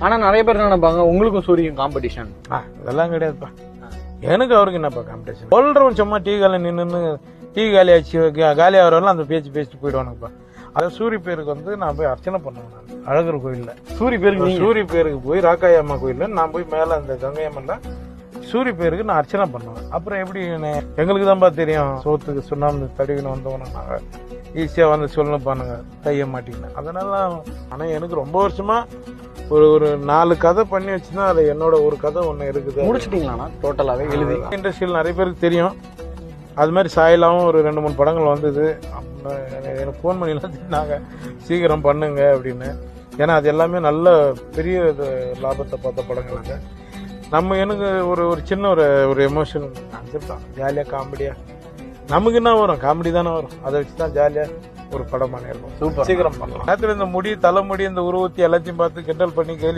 ஆனா நிறைய பேர் என்ன நினைப்பாங்க, உங்களுக்கும் சூரிக்கும் காம்படிஷன். அதெல்லாம் கிடையாதுப்பா. எனக்கு அவருக்கு என்னப்பா காம்படிஷன்? சொல்றவன் சும்மா டீ காலை நின்று டீ காலி ஆச்சு காலி ஆகிறவரெல்லாம் அந்த பேச்சு பேசிட்டு போயிடுவானுப்பா. அதை சூரிய பேருக்கு வந்து நான் போய் அர்ச்சனை பண்ணுவேன். நான் அழகர் கோயில்ல சூரிய பேருக்கு போய் ராக்காயி அம்மா கோயில்ல நான் போய் மேல அந்த கங்கை அம்மன்ல சூரிய பேருக்கு நான் அர்ச்சனை பண்ணுவேன். அப்புறம் எப்படி எங்களுக்கு தான்ப்பா தெரியும், சோத்துக்கு சுண்ணாம்பு தடவின்னு வந்தவன நாங்க ஈஸியா வந்து சொல்லணும் பானுங்க கைய மாட்டிக்கினேன். அதனால ஆனா எனக்கு ரொம்ப வருஷமா ஒரு 4 கதை பண்ணி வச்சுதான் அது என்னோட ஒரு கதை ஒண்ணு இருக்குது. முடிச்சிட்டீங்களா டோட்டலாவே எழுதி? இண்டஸ்ட்ரியில் நிறைய பேருக்கு தெரியும். அது மாதிரி சாயலாவும் ஒரு 2-3 படங்கள் வந்தது. எனக்கு ஃபோன் பண்ணிலாம் திட்டினாங்க, சீக்கிரம் பண்ணுங்க அப்படின்னு. ஏன்னா அது எல்லாமே நல்ல பெரிய லாபத்தை பார்த்த படங்களாங்க. நம்ம எனக்கு ஒரு சின்ன ஒரு எமோஷன் கான்செப்ட் தான், ஜாலியாக காமெடியா. நமக்கு என்ன வரும், காமெடி தானே வரும். அதை வச்சு தான் ஜாலியா ஒரு படம் பண்ணிருக்கோம். சூப்பர், சீக்கிரம் பண்ணலாம். நேரத்தில் இந்த தலைமுடி இந்த உருவத்தி எல்லாத்தையும் பார்த்து கிண்டல் பண்ணி கேலி